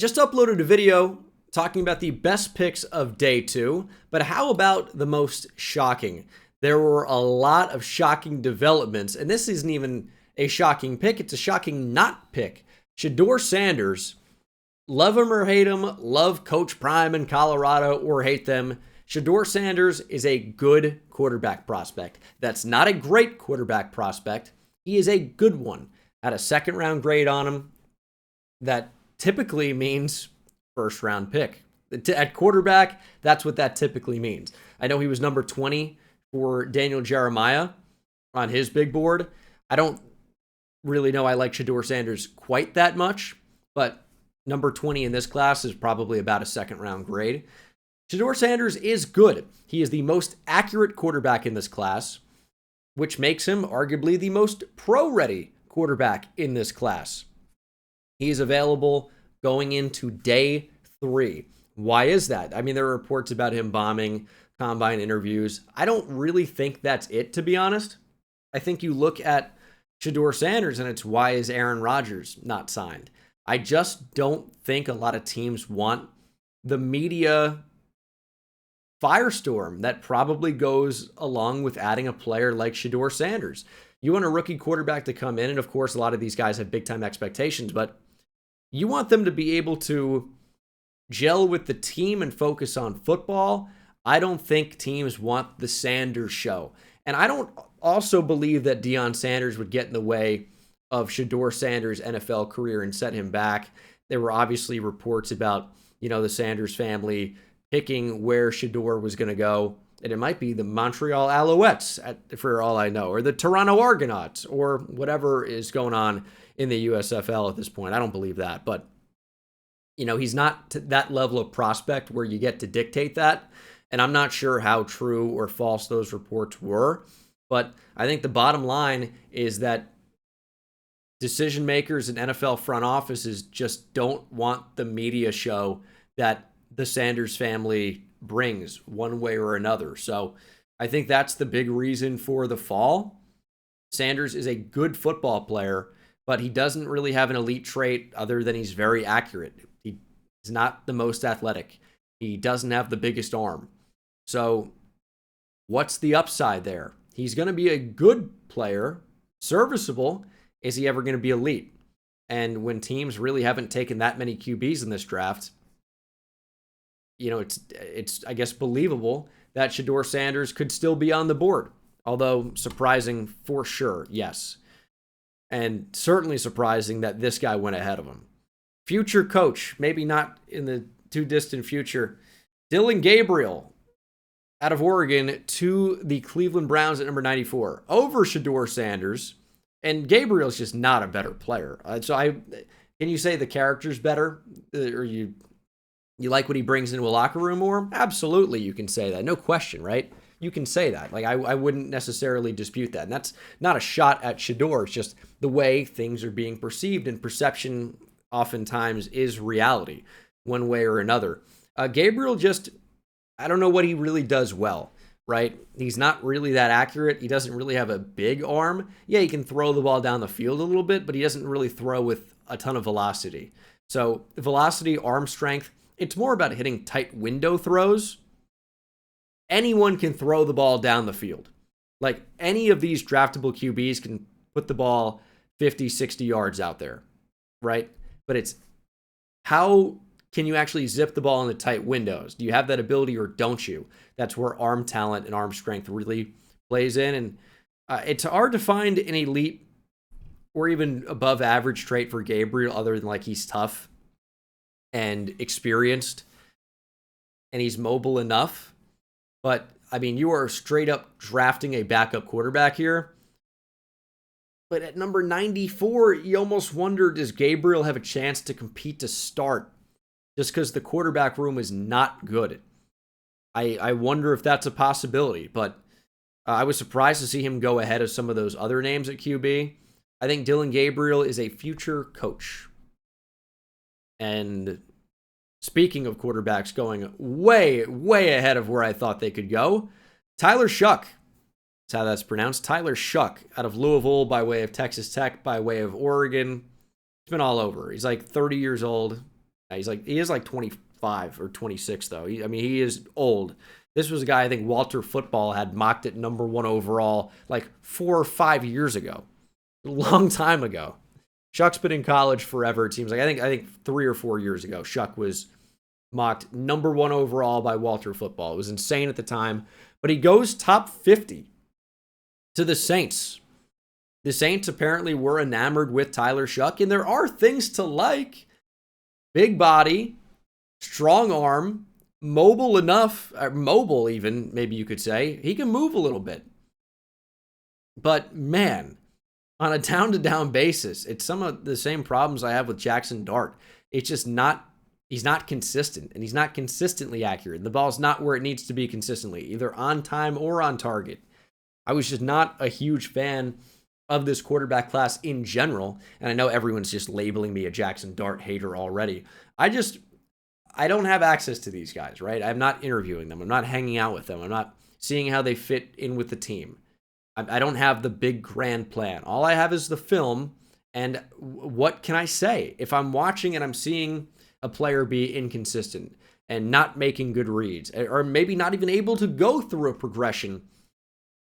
Just uploaded a video talking about the best picks of day 2, but how about the most shocking? There were a lot of shocking developments, and this isn't even a shocking pick, it's a shocking not pick. Shedeur Sanders, love him or hate him, love Coach Prime in Colorado or hate them, Shedeur Sanders is a good quarterback prospect. That's not a great quarterback prospect. He is a good one. Had a second round grade on him. That typically means first round pick. At quarterback, that's what that typically means. I know he was number 20 for Daniel Jeremiah on his big board. I don't really know I like Shedeur Sanders quite that much, but number 20 in this class is probably about a second round grade. Shedeur Sanders is good. He is the most accurate quarterback in this class, which makes him arguably the most pro-ready quarterback in this class. He is available going into day 3. Why is that? I mean, there are reports about him bombing combine interviews. I don't really think that's it, to be honest. I think you look at Shedeur Sanders and it's why is Aaron Rodgers not signed? I just don't think a lot of teams want the media firestorm that probably goes along with adding a player like Shedeur Sanders. You want a rookie quarterback to come in, and of course, a lot of these guys have big-time expectations, but you want them to be able to gel with the team and focus on football. I don't think teams want the Sanders show. And I don't also believe that Deion Sanders would get in the way of Shedeur Sanders' NFL career and set him back. There were obviously reports about, the Sanders family picking where Shedeur was going to go. And it might be the Montreal Alouettes, for all I know, or the Toronto Argonauts, or whatever is going on in the USFL at this point. I don't believe that, but he's not to that level of prospect where you get to dictate that. And I'm not sure how true or false those reports were, but I think the bottom line is that decision makers and NFL front offices just don't want the media show that the Sanders family brings one way or another. So I think that's the big reason for the fall. Sanders is a good football player, but he doesn't really have an elite trait other than he's very accurate. He's not the most athletic. He doesn't have the biggest arm. So what's the upside there? He's going to be a good player, serviceable. Is he ever going to be elite? And when teams really haven't taken that many QBs in this draft, it's I guess believable that Shedeur Sanders could still be on the board. Although surprising for sure, yes. And certainly surprising that this guy went ahead of him. Future coach, maybe not in the too distant future, Dillon Gabriel out of Oregon to the Cleveland Browns at number 94 over Shedeur Sanders. And Gabriel's just not a better player. Can you say the character's better? Or you like what he brings into a locker room more? Absolutely, you can say that. No question, right? You can say that. I wouldn't necessarily dispute that. And that's not a shot at Shedeur. It's just the way things are being perceived, and perception oftentimes is reality, one way or another. Gabriel I don't know what he really does well, right? He's not really that accurate. He doesn't really have a big arm. Yeah, he can throw the ball down the field a little bit, but he doesn't really throw with a ton of velocity. So velocity, arm strength, it's more about hitting tight window throws. Anyone can throw the ball down the field. Like any of these draftable QBs can put the ball 50, 60 yards out there, right? But it's how can you actually zip the ball in the tight windows? Do you have that ability or don't you? That's where arm talent and arm strength really plays in. And it's hard to find an elite or even above average trait for Gabriel other than he's tough and experienced and he's mobile enough. But I mean, you are straight up drafting a backup quarterback here. But at number 94, you almost wonder, does Gabriel have a chance to compete to start just because the quarterback room is not good? I wonder if that's a possibility, but I was surprised to see him go ahead of some of those other names at QB. I think Dillon Gabriel is a future coach. And speaking of quarterbacks going way, way ahead of where I thought they could go, Tyler Shough. That's how that's pronounced. Tyler Shough out of Louisville by way of Texas Tech, by way of Oregon. He's been all over. He's like 30 years old. He is like 25 or 26 though. I mean, he is old. This was a guy I think Walter Football had mocked at number 1 overall like 4 or 5 years ago, a long time ago. Shuck's been in college forever. It seems like I think 3 or 4 years ago, Shuck was mocked number 1 overall by Walter Football. It was insane at the time, but he goes top 50 to the Saints. The Saints apparently were enamored with Tyler Shuck, and there are things to like. Big body, strong arm, mobile enough, mobile even, maybe you could say. He can move a little bit. But man, on a down-to-down basis, it's some of the same problems I have with Jackson Dart. It's just he's not consistent, and he's not consistently accurate. The ball's not where it needs to be consistently, either on time or on target. I was just not a huge fan of this quarterback class in general, and I know everyone's just labeling me a Jackson Dart hater already. I don't have access to these guys, right? I'm not interviewing them. I'm not hanging out with them. I'm not seeing how they fit in with the team. I don't have the big grand plan. All I have is the film, and what can I say? If I'm watching and I'm seeing a player be inconsistent and not making good reads, or maybe not even able to go through a progression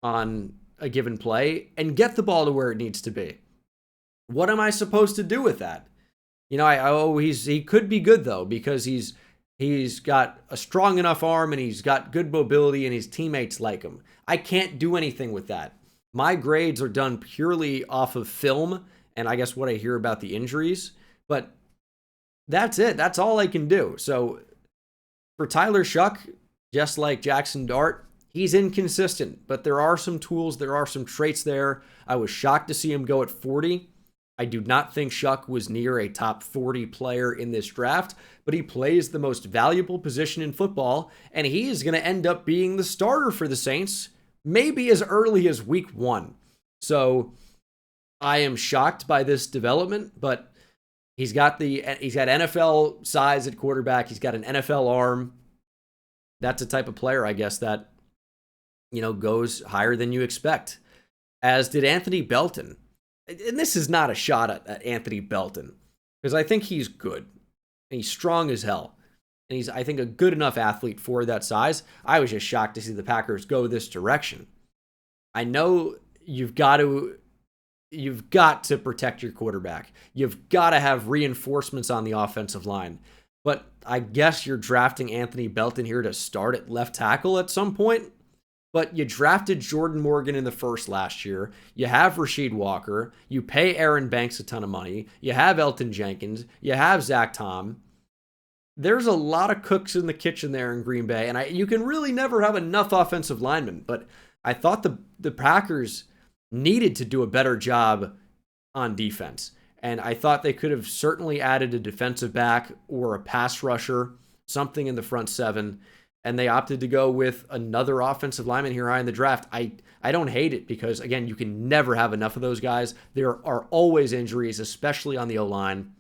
on a given play and get the ball to where it needs to be, what am I supposed to do with that? You know, he could be good though, because he's got a strong enough arm and he's got good mobility and his teammates like him. I can't do anything with that. My grades are done purely off of film and I guess what I hear about the injuries, but that's it. That's all I can do. So for Tyler Shuck, just like Jackson Dart, he's inconsistent, but there are some tools, there are some traits there. I was shocked to see him go at 40. I do not think Shuck was near a top 40 player in this draft, but he plays the most valuable position in football, and he is going to end up being the starter for the Saints, maybe as early as week 1. So I am shocked by this development, but he's got NFL size at quarterback. He's got an NFL arm. That's a type of player, I guess, that goes higher than you expect, as did Anthony Belton. And this is not a shot at Anthony Belton, because I think he's good, and he's strong as hell, and he's, I think, a good enough athlete for that size. I was just shocked to see the Packers go this direction. I know you've got to protect your quarterback. You've got to have reinforcements on the offensive line. But I guess you're drafting Anthony Belton here to start at left tackle at some point. But you drafted Jordan Morgan in the first last year. You have Rasheed Walker. You pay Aaron Banks a ton of money. You have Elton Jenkins. You have Zach Tom. There's a lot of cooks in the kitchen there in Green Bay, and you can really never have enough offensive linemen. But I thought the Packers needed to do a better job on defense. And I thought they could have certainly added a defensive back or a pass rusher, something in the front seven. And they opted to go with another offensive lineman here high in the draft. I don't hate it because, again, you can never have enough of those guys. There are always injuries, especially on the O-line.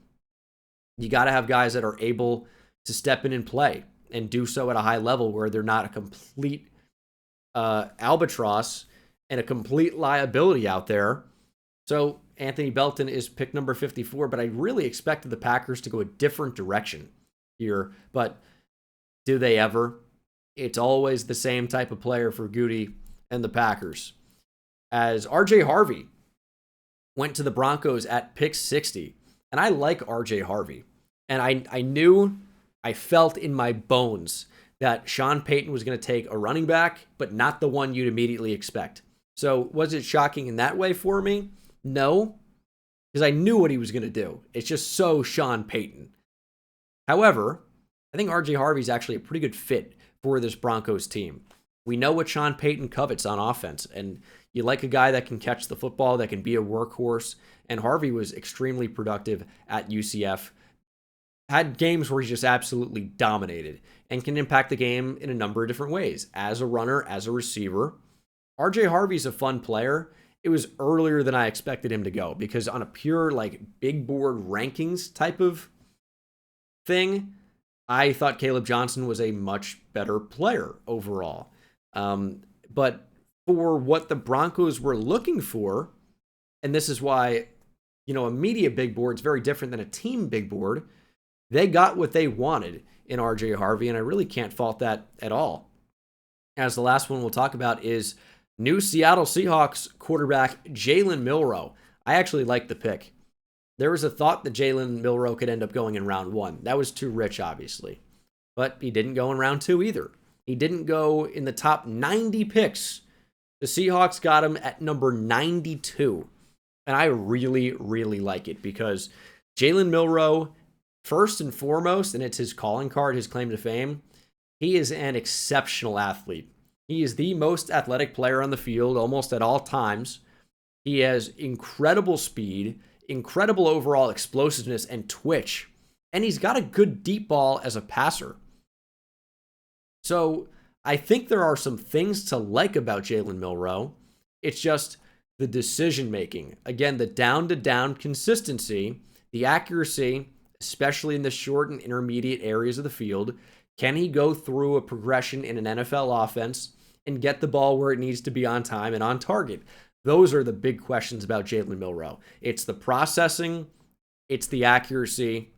You got to have guys that are able to step in and play and do so at a high level where they're not a complete albatross and a complete liability out there. So Anthony Belton is pick number 54, but I really expected the Packers to go a different direction here. But do they ever? It's always the same type of player for Goody and the Packers. As RJ Harvey went to the Broncos at pick 60. And I like RJ Harvey. And I felt in my bones that Sean Payton was going to take a running back, but not the one you'd immediately expect. So was it shocking in that way for me? No, because I knew what he was going to do. It's just so Sean Payton. However, I think RJ Harvey's actually a pretty good fit for this Broncos team. We know what Sean Payton covets on offense, and you like a guy that can catch the football, that can be a workhorse, and Harvey was extremely productive at UCF. Had games where he just absolutely dominated and can impact the game in a number of different ways. As a runner, as a receiver. RJ Harvey's a fun player. It was earlier than I expected him to go because on a pure big board rankings type of thing, I thought Caleb Johnson was a much better player overall. But for what the Broncos were looking for, and this is why, a media big board is very different than a team big board. They got what they wanted in RJ Harvey, and I really can't fault that at all. As the last one we'll talk about is new Seattle Seahawks quarterback Jalen Milroe. I actually like the pick. There was a thought that Jalen Milroe could end up going in round 1. That was too rich, obviously. But he didn't go in round 2 either. He didn't go in the top 90 picks. The Seahawks got him at number 92. And I really, really like it because Jalen Milroe, first and foremost, and it's his calling card, his claim to fame, he is an exceptional athlete. He is the most athletic player on the field almost at all times. He has incredible speed, incredible overall explosiveness and twitch, and he's got a good deep ball as a passer. So I think there are some things to like about Jalen Milroe. It's just the decision making. Again, the down-to-down consistency, the accuracy, especially in the short and intermediate areas of the field. Can he go through a progression in an NFL offense and get the ball where it needs to be on time and on target? Those are the big questions about Jalen Milroe. It's the processing, it's the accuracy,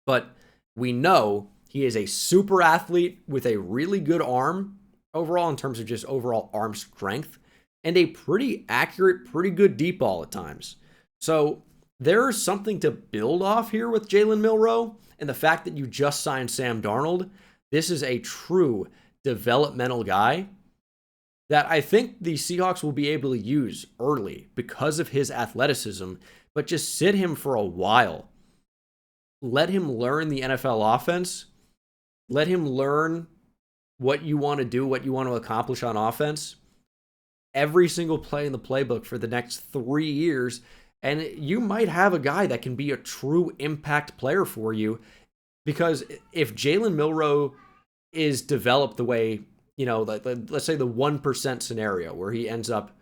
but we know he is a super athlete with a really good arm overall in terms of just overall arm strength and a pretty accurate, pretty good deep ball at times. So there's something to build off here with Jalen Milroe, and the fact that you just signed Sam Darnold, this is a true developmental guy that I think the Seahawks will be able to use early because of his athleticism, but just sit him for a while. Let him learn the NFL offense. Let him learn what you want to do, what you want to accomplish on offense. Every single play in the playbook for the next 3 years, and you might have a guy that can be a true impact player for you. Because if Jalen Milroe is developed the way, let's say the 1% scenario where he ends up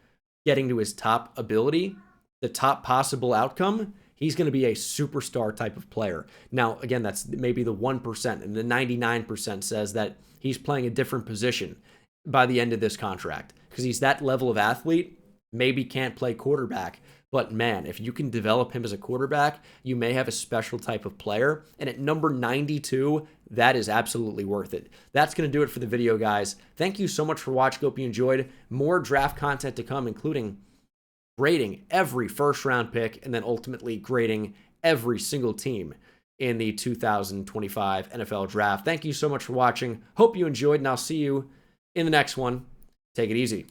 getting to his top ability, the top possible outcome, he's going to be a superstar type of player. Now, again, that's maybe the 1%, and the 99% says that he's playing a different position by the end of this contract because he's that level of athlete, maybe can't play quarterback. But man, if you can develop him as a quarterback, you may have a special type of player. And at number 92, that is absolutely worth it. That's going to do it for the video, guys. Thank you so much for watching. Hope you enjoyed. More draft content to come, including grading every first-round pick and then ultimately grading every single team in the 2025 NFL Draft. Thank you so much for watching. Hope you enjoyed, and I'll see you in the next one. Take it easy.